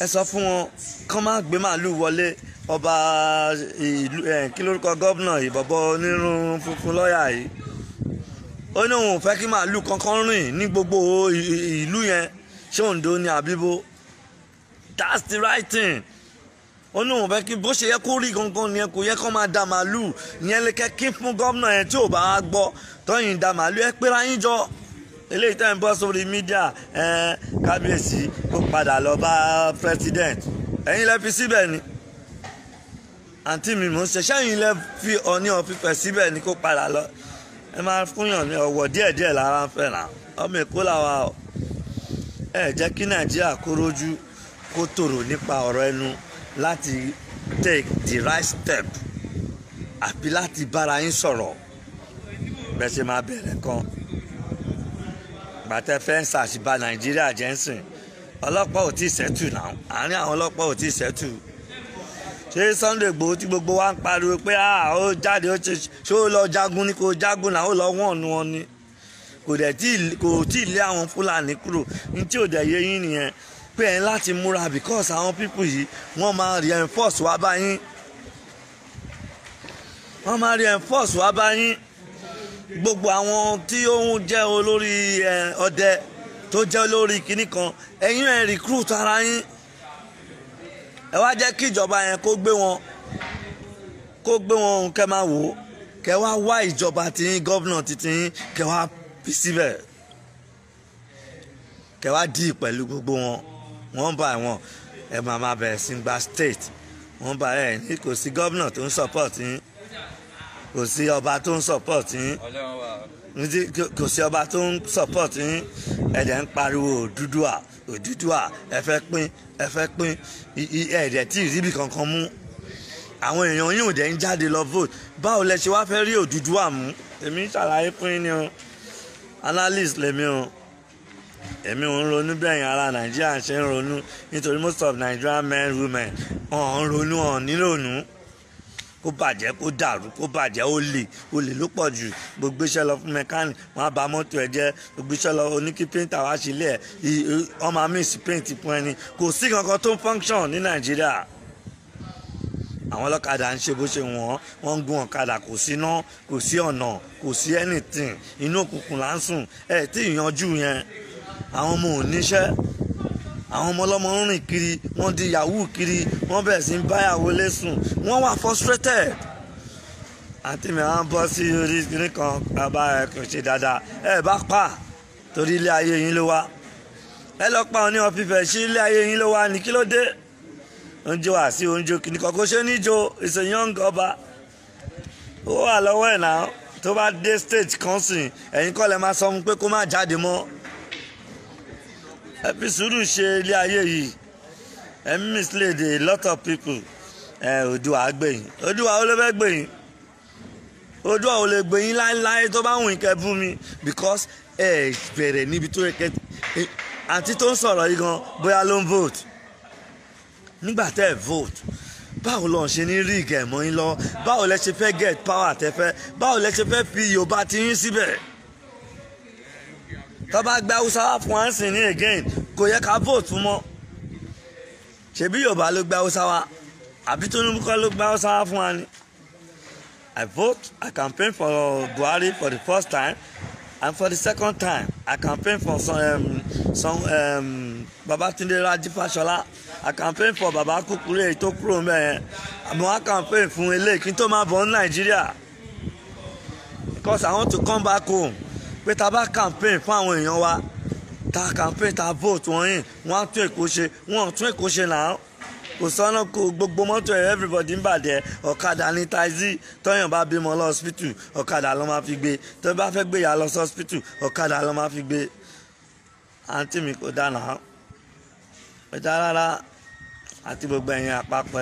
ẹ sọ fún wọn kán má gbé màálù wọlé ọba ìlú kí lórúkọ gómìnà ìbọ̀bọ̀ onírun funfun lọ́ọ̀yà yìí ó ní òun ò fẹ́ kí màálù kankan rìn ní gbogbo ìlú yẹn ṣé Oǹdó ni àbíbó that's the right thing ó ní òun fẹ́ kí bó ṣe yẹ kó rí gangan ni kò yẹ kó máa da màálù ìyẹn lè kẹ́ kí fún gómìnà yẹn tí ò bá gbọ́ tọ́yìn da màálù ẹ pera yín jọ eléyìí tẹ́ ń bọ́ sórí mídíà kábíyèsí kó padà lọ bá president ẹ̀yin lẹ́ fi síbẹ̀ ni àǹtí mi mò ń ṣe sẹ́yìn lẹ́ fi Ọọ̀ni of Ifẹ̀ síbẹ̀ ni kó padà lọ ẹ máa fúnyàn ní ọwọ́ díẹ̀díẹ̀ lára ń fẹ́ là ọmọ Èkó làwa ọ ẹ jẹ́ kí Nàìjíríà kó rójú kó tòrò nípa ọ̀rọ̀ ẹnu láti take the right step àbí láti bára yín sọ̀rọ̀ bẹ́ẹ̀ ṣe máa bẹ̀rẹ̀ kan gbàtẹ́ fẹ́ ń ṣàṣìbá Nàìjíríà jẹ́ ń sìn ọlọ́pàá ò tí ì ṣẹ́tù náà àárín àwọn ọlọ́pàá ò tí ì ṣẹ́tù ṣé Sunday Igboho tí gbogbo wa ń pariwo pé ó jáde ó ṣe ṣé ó lọ jagun ni kò jagun náà ó lọ wọ́n nu wọn ni kò tí ì lé àwọn Fúlàní kúrò ní tí ò dẹ̀ yé yín nìyẹn pé ẹ̀ ń láti múra because àwọn people yìí wọ́n máa reinforce wá bá yín gbogbo àwọn tí ó ń jẹ́ olórí ọdẹ tó jẹ́ olórí kinní kan ẹ̀yin ẹ̀ recruit ara yín ẹ wá jẹ́ kí ìjọba yẹn kó gbé wọn kẹ́ máa wò ó kẹ́ wá wá ìjọba tiyín gọ́vnà tiyín kẹ́ wá fi síbẹ̀ kẹ́ wá dì pẹ̀lú gbogbo wọn bá wọn ẹ máa bẹ̀rẹ̀ sí gba state wọ́n bá ẹ̀ ní kò sí gọ́vnà tó ń support yín kò sí ọba tó ń support yín kò sí ọba tó ń support yín ẹ̀dẹ̀ ń pariwo Odùduwà ẹ fẹ́ pín ẹ̀dẹ̀ tí ìríbi kankan mú àwọn èèyàn yìí ò dẹ̀ ń jáde lọ vote báwo lẹ ṣe wá fẹ́ rí Odùduwà mú èmi ṣàlàyé fún yín ni o analyst lèmi o èmi ò ń ronú bẹ́yìn ara Nàìjíríà ṣe ń ronú nítorí most of Nigerian men women wọn ń ronú wọn nírònú kó bàjẹ́ kó dàrú kó bàjẹ́ olè ló pọ̀ jù gbogbo iṣẹ́ lọ fún mẹkáníì wọn á ba mọ́tò ẹ̀ jẹ́ gbogbo iṣẹ́ lọ oníkí pẹ́ńtà wá sílẹ̀ ọmọ amísì pẹ́ǹtì fún ẹni kò sí kankan tó ń function ní Nàìjíríà àwọn ọlọ́kadà ń ṣe bó ṣe wọ́n ń gun ọ̀kadà kò sí iná kò sí ọ̀nà kò sí anything inú òkùnkùn là ń sùn ẹ̀ tí ìyanjú yẹn àwọn ọmọ ò níṣẹ́ àwọn ọmọ ọlọ́mọ ń rìn kiri wọ́n di yahoo kiri wọ́n bẹ̀rẹ̀ sí ń báyàwó lẹ́sùn wọ́n wà frustrated àti mi à ń bọ́ sí orí kiri kan bàbá ẹ̀ kò ṣe dáadáa ẹ bá pa torí ilé ayé yín ló wá ẹ lọ pa Ọọ̀ni of Ifẹ̀ sí ilé ayé yín ló wá ní kí ló dé oúnjẹ wà sí oúnjẹ kìíní kan kó ṣe níjó is a young ọba ó wà lọ́wọ́ ẹ̀ náà tó bá dé stage kan sìn ẹ̀yin kọ́ lẹ máa sọ fún pé kó má jáde mọ́ ẹ fi sùúrù ṣe ilé ayé yìí ẹ mislead a lot of people Oòduà gbẹ̀yìn Oòduà ó ló fẹ́ gbẹ̀yìn Oòduà ó lè gbẹ̀yìn láéláé tó bá wùn kẹ́ bú mi because ẹ bẹ̀rẹ̀ níbi tó yẹ kẹ́ àǹtí tó ń sọ̀rọ̀ yìí gan bóyá ló ń vote nígbà tẹ́ ẹ vote báwo lọ ṣe ní rí ìgẹ̀mọ́ yín lọ, báwo lẹ ṣe fẹ́ get power tẹ́fẹ́, báwo lẹ ṣe fẹ́ fi Yorùbá ti yín síbẹ̀. tó bá gba Haúsá wá fún wa ń sìn ní again kò yẹ ká vote fún mọ́. ṣebí Yorùbá ló gba Haúsá wá àbí Tinubu kọ́ ló gba Haúsá wá fún wa ni. I vote, I campaign for Buhari for the first time, and for the second time I campaign for Babatunde Raji Fashola. I campaign for Baba Kukure tó kúrò mẹ́ẹ̀. àmọ́ I campaign fún eléyìí kí n tó máa bọ̀ ní Nàìjíríà because I want to come back home. pé tá bá campaign fún àwọn èèyàn wa, tá campaign tá vote wọ̀nyí, wọ́n á tún Èkó ṣe, wọ́n ò tún Èkó ṣe náà. kò sọ́nà kó gbogbo mọ́tò ẹ̀ everybody ń bàjẹ́. ọ̀kadà ní taxi, tọ́yàn bá bímọ lọ hospital ọ̀kadà ló máa fi gbé, tó bá fẹ́ gbé ìyá lọ sí hospital ọ̀kadà ló máa fi gbé. àǹtí mi kò dáná ẹja rárá àti gbogbo ẹ̀yìn àpapọ̀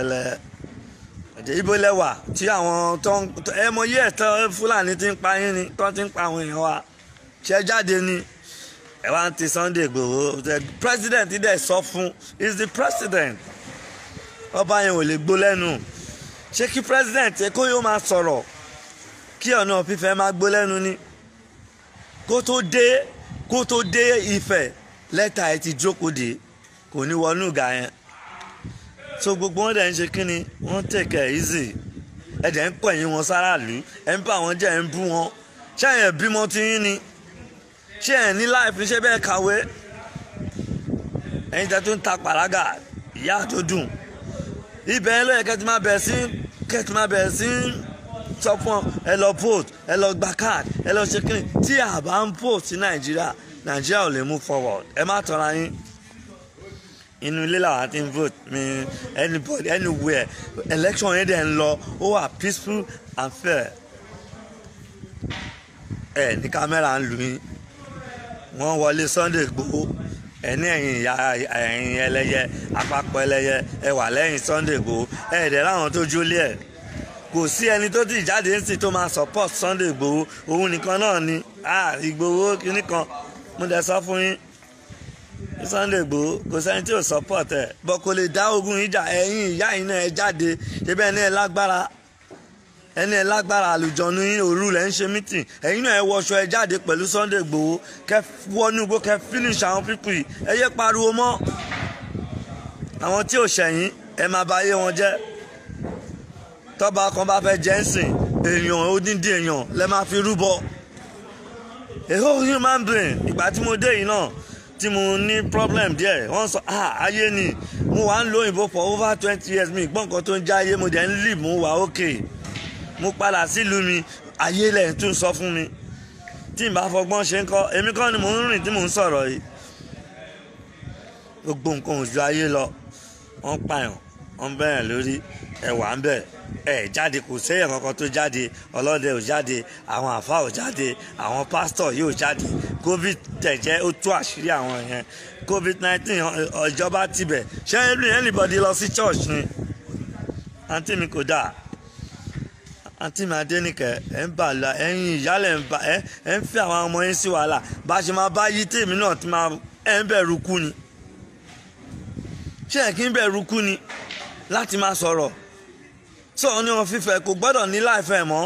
ẹ̀dẹ̀ ibo lẹ́wà tí àwọn tó ń ẹ mọ yí ẹ̀tọ́ Fúlàní ti ń pa yín ni tó ti ń pa àwọn èèyàn wa ṣe jáde ni ẹ wá ń ti Sunday Igboho. the president dẹ̀ sọ fún is the president. ọba yẹn ò lè gbó lẹ́nu. ṣé kí president Èkó yóò máa sọ̀rọ̀ kí Ọ̀nà Fífẹ́ máa gbó lẹ́nu ni. kó tó dé Ifẹ̀ lẹ́tà ẹ̀ ti jókòó dé kò ní wọnú ìgà yẹn. so gbogbo wọn dẹ̀ ń ṣe kí ni wọ́n take it easy. ẹ dẹ̀ ń pẹ̀yìn wọn sáràlú ẹ̀ ń bá wọn jẹ́ ẹ̀ ń bú wọn. ṣé ẹ̀ bímọ ti yín ni? ṣé ẹ̀ ní láìpẹ́ ṣé bẹ́ẹ̀ kàwé? ẹ̀yin tẹ́ tó ń ta pàrágà ìyá tó dùn. ibẹ̀ ẹ lọ́yẹ̀ kẹ́tì máa bẹ̀rẹ̀ sí sọ fún ẹ lọ vote ẹ lọ gba card ẹ lọ ṣe kíni. tí a bá ń vote sí Nàìjíríà ò lè move forward. ẹ má tọ́ra yín. inú ilé làwọn ti ń vote mi anybody anywhere. election yẹn dẹ̀ ń lọ ó wà peaceful and fair. ẹ ní kámẹ́rà ń lù yín. wọ́n wọlé Sunday Igboho ẹni ẹ̀yìn ẹlẹ́yẹ àpapọ̀ ẹlẹ́yẹ ẹ wà lẹ́yìn Sunday Igboho ẹ̀ẹ́dẹ̀ láwọn tó jólé ẹ̀. kò sí ẹni tó ti jáde ń sìn tó máa support Sunday Igboho. òun nìkan náà ni Igboho kìíní kan. mo dẹ̀ sọ fún yín Sunday Igboho kò sẹ́ni tí ò support ẹ̀ bọ́ kò lè dá ogun yìí jà. ẹ̀yin ìyá yìí náà ẹ jáde ṣebí ẹni ẹ lágbára àlùjọ̀nù yín òru lẹ̀ ń ṣe meeting. ẹ̀yin náà ẹ wọṣọ ẹ jáde pẹ̀lú Sunday Igboho kẹ wọnú igbó kẹ finish àwọn pípù yìí. ẹ yé pariwo mọ́ àwọn tí ò ṣẹ̀yìn ẹ máa bà ayé wọn jẹ́. tọ́ba kan bá fẹ́ jẹ́ ń sìn èèyàn odindi èèyàn lẹ máa fi rúbọ. a whole human being. ìgbà tí mo dé yìí náà tí mo ní problem díẹ̀ wọ́n sọ ayé ni mo wà ń lo òyìnbó for over 20 years mi gbọ́n nǹkan tó ń já ayé mo dẹ̀ ń live mo wà okay. mo padà sílùú mi ayé lẹ̀ tún sọ fún mi tí n bá fọgbọ́n ṣe ń kọ́ èmi kọ́ ni mò ń rìn tí mò ń sọ̀rọ̀ yìí. gbogbo nǹkan ò ju ayé lọ. wọ́n pààyàn wọ́n bẹ̀rẹ̀ lórí ẹ̀wà ń bẹ̀ ẹ̀ jáde kò séyàn kankan tó jáde. ọlọ́dẹ ò jáde, àwọn àfa ò jáde, àwọn pásítọ̀ yóò jáde. covid tẹ̀jẹ́ ó tú àṣírí àwọn yẹn. covid-19 ìjọba tibẹ̀ ṣé anybody lọ sí church ni. àǹtí mi kò dáa. àǹtí mi Adéníkẹ́ ẹ̀ ń bà la ẹ̀yin ìyálẹ̀ ẹ̀ ń fi àwọn ọmọ yín sí wàhálà. bá a ṣe máa bá yí tèmi náà ti máa ẹ̀ ń bẹ̀rù kú ni. ṣé ẹ̀ kí ń bẹ̀rù kú ni láti máa sọ̀rọ̀. sọ ní Ọ̀nà Fífẹ́ kò gbọ́dọ̀ ní láìfẹ́ mọ́.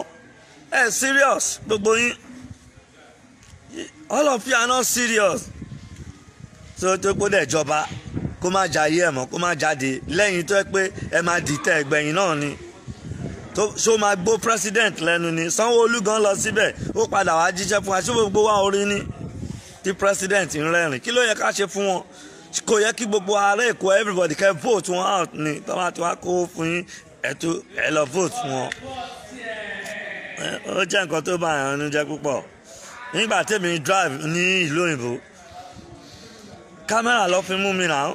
ẹ̀ serious gbogbo yín. all of you are not serious. so tó kó dẹ̀ jọba kó má jayé ẹ̀ mọ́ kó má jáde lẹ́yìn tó ẹ pé ẹ máa dìtẹ̀ ẹgbẹ̀yìn náà ni. ṣó máa gbó president lẹ́nu ni. Sanwó-Olú gan lọ síbẹ̀ ó padà wá jíṣẹ́ fún wa ṣé gbogbo wa orí ni tí president ń rẹ́rìn. kí ló yẹ ká ṣe fún wọn? kò yẹ kí gbogbo ará Èkó everybody kẹ́ vote wọn out ni. tọ́wọ́ àti wá kó fún yín ẹ lọ vote fún wọn. ó jẹ́ nǹkan tó bá àyàn ní jẹ́ púpọ̀. nígbà tèmi drive ní ìlú òyìnbó kámẹ́rà lọ fi mú mi náà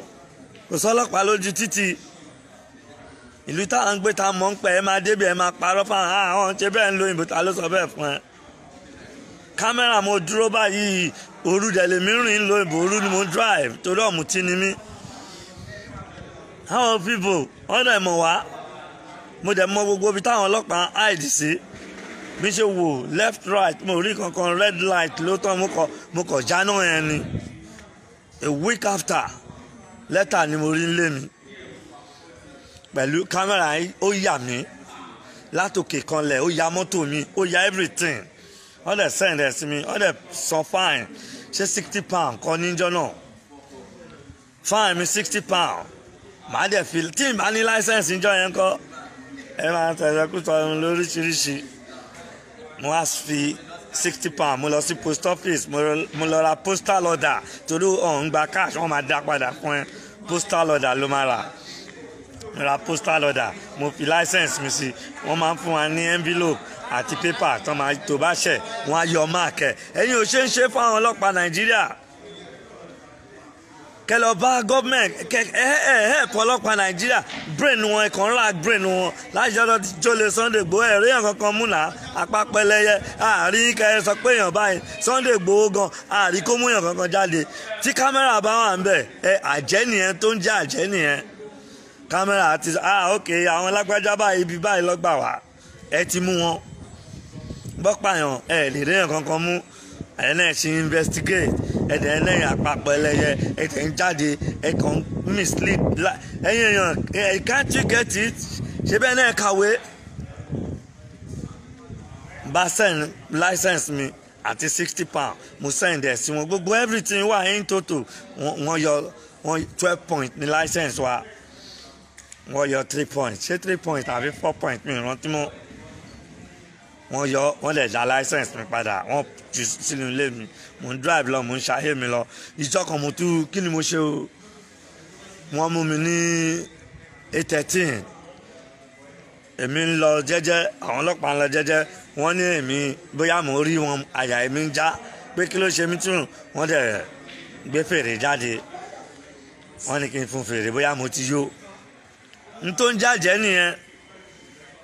kò sọ́lọ́pàá lójú títì. ìlú táwọn ń gbé ta mọ̀ ń pẹ́ ẹ máa débi ẹ máa parọ́ fáwọn àwọn ṣe bẹ́ẹ̀ ń lo òyìnbó ta ló sọ bẹ́ẹ̀ fún ẹ. kámẹ́rà mo dúró báyìí òru dẹ̀ lèmi rìn ń lo òyìnbó òru ni mo drive torí ọ̀mùtí ni mí. àwọn people wọ́n dẹ̀ mọ̀ wá mo dẹ̀ mọ gbogbo ibi táwọn ọlọ́pàá hide sí. bí ṣe wò left right mo rí kankan red light ló tán mo kọ̀ jáná yẹn ni. a week after lẹ́tà ni mo rí ń lé mi. pẹ̀lú kámẹ́rà yìí ó yà mí látòkè kanlẹ̀ ó ya mọ́tò mi ó ya everything wọ́n dẹ̀ send ẹ̀ sí mi wọ́n dẹ̀ san fine ṣé £60 kọ́ níjọ́ náà fine mi £60 màá dẹ̀ fi tí n bá ní license níjọ́ yẹn kọ́ ẹ máa tẹ̀lé kútọ́ ẹ̀rùn lóríṣiríṣi mo wá fi £60 mo lọ sí post office mo lọ ra postal order torí ọ̀hún gba cash wọ́n máa dá padà fún ẹ postal order ló máa rà mo ra postal order mo fi license mi sí wọ́n máa ń fún wa ní envelope àti paper tó bá ṣẹ̀ wọ́n á yọ mark ẹ̀ ẹ̀yin ò ṣe ń ṣe fún àwọn ọlọ́pàá Nàìjíríà kẹlọ bá gọọmenti ọlọ́pàá Nàìjíríà brain wọn ẹ̀kan ńlá brain wọn láti ọ̀dọ̀ tí jólè Sunday Igboho ẹ̀rí yàn kankan múnà apápẹ́lẹ́yẹ àárín kẹrẹ sọ pé èèyàn báyìí Sunday Igboho gan àárín kó mú yàn kankan jáde tí kámẹ́rà bá wà ń bẹ̀ àjẹ́ nìyẹn tó ń jẹ́ àjẹ́ nìyẹn kámẹ́rà ti ok àwọn lágbájá báyìí ibi báyìí lọ́gbà wá ẹ ti mú wọn bọ́pàyàn lè rí yàn kankan mú ẹ̀ náà ṣe investigate ẹ̀dẹ̀ lẹ́yìn àpapọ̀ ẹlẹ́yẹ ẹ̀tẹ̀ ń jáde ẹ̀kan mislead ẹ̀yìn èèyàn can't you get it ṣe bẹ́ẹ̀ náà kàwé bá send license mi àti £60 mo send ẹ̀ sí wọn gbogbo everything wà in total wọ́n yọ 12 points ní license wa wọ́n yọ 3 points ṣé 3 points àbí 4 points mi rántí mọ́ wọ́n lè dá license mi padà wọ́n jù sínú ilé mi mo ń drive lọ mo ń ṣayé mi lọ ìjọ kan mo tún kí ni mo ṣe o wọ́n mú mi ní 8:13 èmi ń lọ jẹ́jẹ́ àwọn ọlọ́pàá ń lọ jẹ́jẹ́ wọ́n ní èmi bóyá mo rí wọn àyà èmi ń já pé kí ló ṣe mí tún wọ́n dẹ̀ gbé fèrè jáde wọ́n ní kí n fún fèrè bóyá mo ti yó n tó ń jàjẹ́ nìyẹn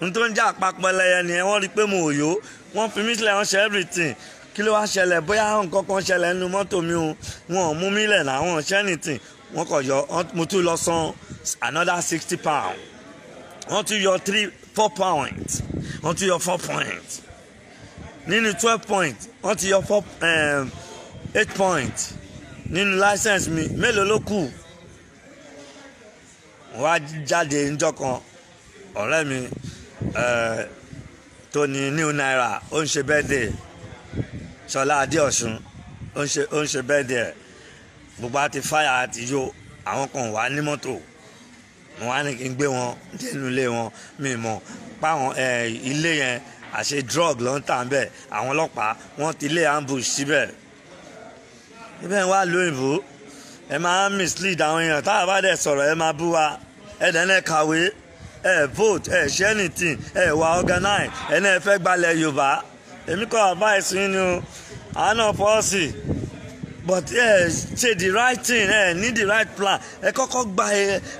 n tó ń jà àpapọ̀ ẹlẹ́yẹ nìyẹn wọ́n rí pé mo ò yó wọ́n fi mí sílẹ̀ wọ́n ṣe everything kí ló wá ṣẹlẹ̀ bóyá nǹkan kan ṣẹlẹ̀ nínú mọ́tò mi o wọn ò mú mi lẹ̀ náà wọn ò ṣe anything wọ́n kọ̀ yọ mo tún lọ san another £60 wọ́n tún yọ 4 points wọ́n tún yọ 4 points nínú 12 points wọ́n ti yọ 8 points nínú license mi mélòó ló kù wá jáde níjọ́ kan ọ̀rẹ́ mi tó ní New Naira ó ń ṣe birthday Ṣọlá Adéọ̀ṣun ó ń ṣe birthday gbogbo àti fáyà àti yó àwọn kan wà ní mọ́tò mo wá ní kí n gbé wọn dénú ilé wọn mi mọ̀ páwọn ilé yẹn àṣẹ drug ló ń tà ń bẹ̀ àwọn ọlọ́pàá wọ́n ti lé ambush síbẹ̀ ibẹ̀ wá lóyìnbó ẹ máa ń mislead àwọn èèyàn tá a bá dẹ̀ sọ̀rọ̀ ẹ máa bú wa ẹ dẹ̀ náà kàwé ẹ vote ẹ ṣe anything ẹ wà organize ẹ náà fẹ́ gbalẹ̀ Yorùbá èmi kọ́ advice yín ni o àánà pọ́ọ̀sì but ẹ ṣe the right thing ẹ ní the right plan ẹ kọ́kọ́ gba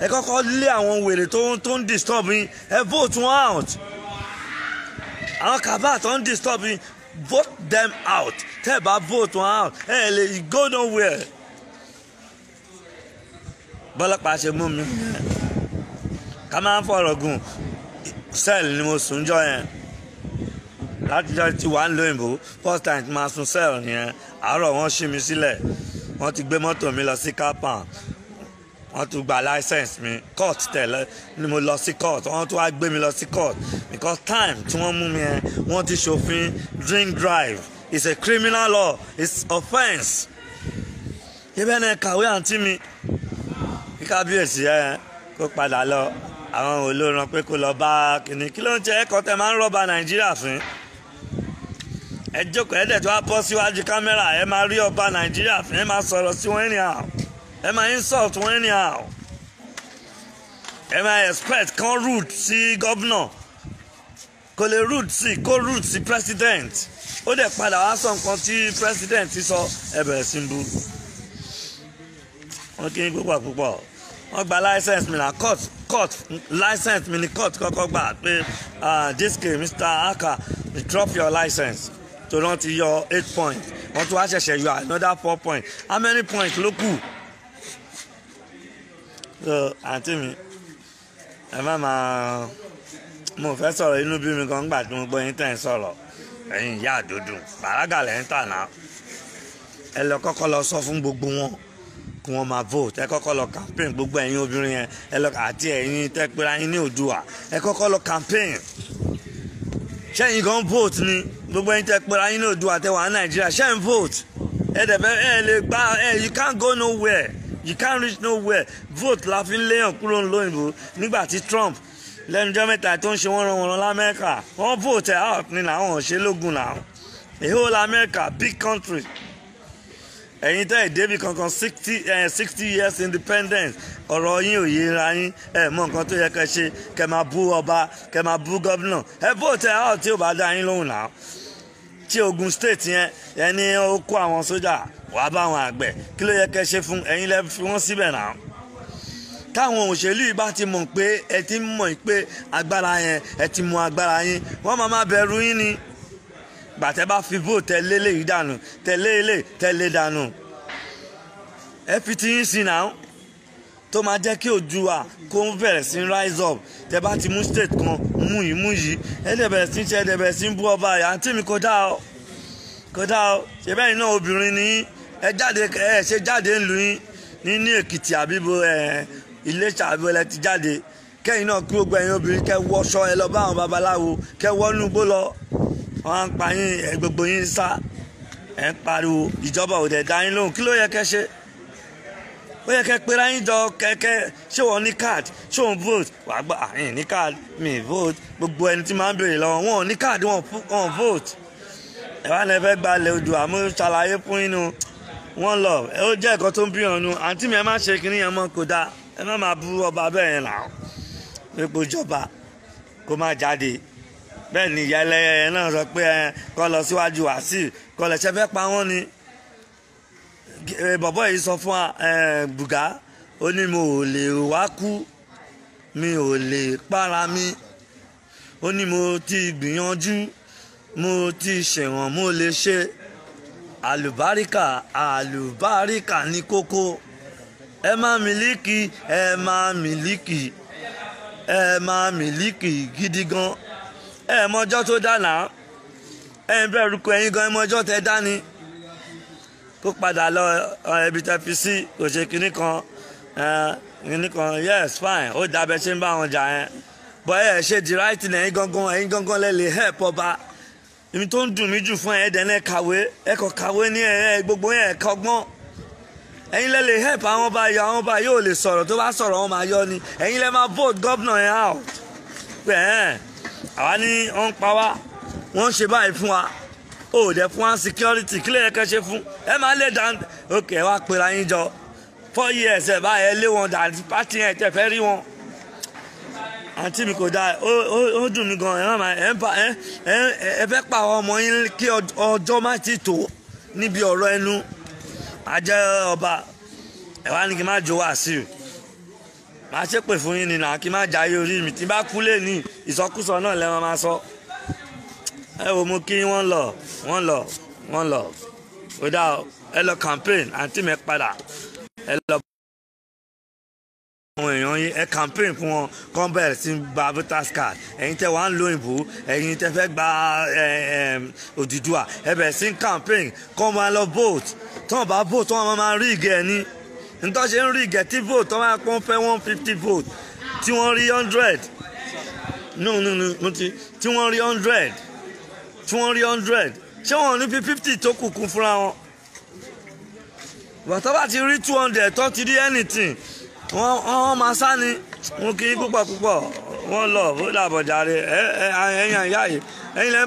ẹ kọ́kọ́ lé àwọn wèrè tó ń disturb yín ẹ vote wọn out àwọn kaba tó ń disturb yín vote them out tẹ́ ẹ bá vote wọn out ẹ lè go nowhere bọ́lọ́pàá ṣe mú mi ká máa ń fọ̀rọ̀ gùn cell ni mo sùn jọ yẹn látijọ́ tí wàá ń lo òyìnbó first time tí máa sùn cell yẹn àárọ̀ wọ́n ṣí mi sílẹ̀ wọ́n ti gbé mọ́tò mi lọ sí carpan wọ́n tún gba license mi court tẹ̀lé ni mo lọ sí court wọ́n tún wá gbé mi lọ sí court because time tí wọ́n mú mi yẹn wọ́n ti ṣòfin drink drive it's a criminal law it's offence ibẹ̀ náà kàwé àǹtí mi kí kábíyèsí ẹ kó padà lọ àwọn olóran pé kó lọ bá kìnnì kí ló ń jẹ ẹ̀kọ́ tẹ máa ń rọ́bà Nàìjíríà fún ẹ jókòó ẹ dẹ̀ tó wá bọ́ síwájú kámẹ́rà ẹ máa rí ọba Nàìjíríà fún ẹ máa sọ̀rọ̀ sí wọn anyhow ẹ máa insult wọn anyhow ẹ máa expect kan rude sí gọ́vnọ̀ kò lè rude sí kó rude sí president ó dẹ̀ padà wá sọ nǹkan tí president sọ ẹ bẹ̀rẹ̀ sí ń bú wọn kí n púpọ̀ wọ́n gba license mi na court license mi ni court kọ́kọ́ gbà pé this case Mr. Aka drop your license tó wọ́n ti yọ 8 points wọ́n tún wá ṣẹ̀ṣẹ̀ yọ another 4 points how many points ló kù so àǹtí mi ẹ má máa mo fẹ́ sọ̀rọ̀ inú bí mi kan gbà tí mo gbọ́ yín tẹ̀ ń sọ̀rọ̀ ẹ̀yin ìyá àdúdú bàrágà lẹ́ ń tà náà ẹ lọ kọ́kọ́ lọ sọ fún gbogbo wọn kí wọ́n máa vote. Ẹ kọ́kọ́ lọ campaign gbogbo ẹ̀yin obìnrin yẹn ẹ lọ àti ẹ̀yin tẹ́ pera yín ní Oòduà ẹ kọ́kọ́ lọ campaign. Ṣẹ́yìn gan vote ni gbogbo ẹ̀yin tẹ́ pera yín ní Oòduà tẹ́ wà ní Nàìjíríà ṣẹ́yìn vote. Ẹ dẹ̀ fẹ́ ẹ lè gba you can't go nowhere, you can't reach nowhere. Vote la fi ń léyàn kúrò lóyìnbó nígbà tí Trump lẹ́nu jẹ́ mẹ́ta tó ń ṣe wọ́n ran wọn l'Amẹ́ríkà wọ́n vote out ní làwọn ṣe lógun làwọn. A whole America big country. Ẹ̀yin tẹ́ ìdébì kankan 60 years independence ọ̀rọ̀ yín ò yéra yín ẹ mọ nǹkan tó yẹ kẹ́ ṣe kẹ́ máa bú ọba kẹ́ máa bú gọ́vnà ẹ vote out tí ó bá dá yín lóhùn náà. Tí Ogun State yẹn ẹni ó kó àwọn sójà wàá bá àwọn àgbẹ̀ kí ló yẹ kẹ́ ṣe fún ẹ̀yin lẹ́ fi wọ́n síbẹ̀ náà. Táwọn òṣèlú yìí bá ti mọ̀ pé ẹ ti mọ̀ pé agbára yẹn ẹ ti mọ agbára yín wọ́n máa bẹ̀rù yín ni. Gbàtẹ́ bá fi vote tẹ̀lé lè yí dànù tẹ̀lé ilé tẹ̀lé dànù. Ẹ fi ti yín sí náà tó máa jẹ́ kí Oòduà kó bẹ̀rẹ̀ sí rise up. Tẹ́ bá ti mú state kan mú yìí ẹ dẹ̀ bẹ̀rẹ̀ sí ṣe ẹ dẹ̀ bẹ̀rẹ̀ sí bú ọba yà àǹtí mi kò dáa o ṣe bẹ́ẹ̀ náà obìnrin ni ẹ jáde ẹ ṣe jáde ńlu yín ní Èkìtì àbíbo Iléṣà àbíbo ẹ ti jáde kẹ́yìn náà kí gbogbo ẹ̀yin obìnrin kẹ́ wọṣọ ẹ lọ bá àwọn babaláwo kẹ́ wọnú gbó lọ wọ́n ń pa yín gbogbo yín sá ẹ̀ ń pariwo ìjọba ò dẹ̀ dá yín lóhùn kí ló yẹ kẹ́ ṣe. Ó yẹ kẹ́ pera yín jọ kẹ́kẹ́ ṣé wọ́n ní card ṣé wọ́n vote wàá gbà àyìn ní card mi vote gbogbo ẹni tí máa ń béèrè lọ́wọ́ wọn ò ní card wọn vote. Ẹ wá lẹ fẹ́ gbalẹ̀ Oòduà mo ṣàlàyé fún yín nu wọ́n lọ ẹ ó jẹ́ ẹ̀kọ́ tó ń bí ọ̀nù àǹtí mi ẹ má ṣe kinní yẹn mọ́ kó dáa ẹ má máa bú ọba bẹ́ẹ̀ yẹn là epo ìjọba kó má jáde. Bẹ́ẹ̀ ni ìyá ẹlẹ́yẹ náà sọ pé kọ́ lọ síwájú Wàsíù kọ́ lẹ̀ ṣe fẹ́ pa wọ́n ni. Bọ̀bọ́ yìí sọ fún Bùgá ó ní mo ò lè wá kú mi ò lè para mi ó ní mo ti gbìyànjú mo ti ṣẹ̀wọ̀n mo lè ṣe àlùbáríkà ní kókó ẹ má mílíkì gidi gan ẹ mọjọ́ tó dáná ẹ ń bẹ̀rù kọ ẹ̀yin gan ẹ mọjọ́ tẹ dání kó padà lọ ibi tẹ fi sí kò ṣe kinní kan yes fine ó dàbẹ̀ ṣe ń bá wọn jà yẹn bọ́ ẹ ṣe the right thing ẹ̀yin gangan lẹ lè help ọba. Èmi tó ń dùn mí jù fún ẹ̀ẹ́dẹ̀ náà kàwé ẹ̀kọ́ kàwé ní gbogbo yẹn ẹ̀kọ́ gbọ́n ẹ̀yin lẹ lè help àwọn ọba yóò lè sọ̀rọ̀ tó bá sọ̀rọ̀ wọn máa yọ ni ẹ̀yin lẹ máa vote governor yẹn out pé àwa ní wọ́n ń pa wá wọ́n ń ṣe báyìí fún wa ó dẹ̀ fún wa security kí lè yẹ kẹ́ ṣe fún ẹ máa lè dàn ok wá pera yín jọ 4 years ẹ báyìí ẹ lé wọn dàn pátì yẹn tẹ fẹ́ rí wọn. Àǹtí mi kò dáa ó dùn mí gan ẹ fẹ́ pa àwọn ọmọ yín kí ọjọ́ má ti tó níbi ọ̀rọ̀ ẹnu ajẹ́ ọba ẹ wá ní kí n má jó Wàsíù máa ṣépè fún yín nìyà kí n má jayé orí mi tí bá kú lè ní ìsọkúsọ náà lẹ́wọ̀n máa sọ. Ẹ wo mo kí wọ́n lọ ó dá ẹ lọ campaign àǹtí mi padà ẹ lọ àwọn èèyàn yín ẹ campaign fún wọn kán bẹ̀rẹ̀ sí gba voters card ẹ̀yin tẹ́ wàá ń lo ìbò ẹ̀yin tẹ́ fẹ́ gba Odùduwà ẹ bẹ̀rẹ̀ sí campaign kán máa lọ vote tí wọ́n bá vote wọ́n máa rí ìgẹ̀ ní nítorí ṣe ń rí ìgẹ̀ tí vote wọ́n máa pọ́n fẹ́ 150 vote tí wọ́n rí 100 tí wọ́n rí 100 ṣé wọ́n ní 50 tó kù kún fúnra wọn bàtà bá ti rí 200 tó ti rí anything wọ́n máa sá ni wọn kì í púpọ̀ wọ́n lọ bó dàbọ̀ jàre ẹ̀yìn àyà yìí ẹ̀yìn lẹ́yìn.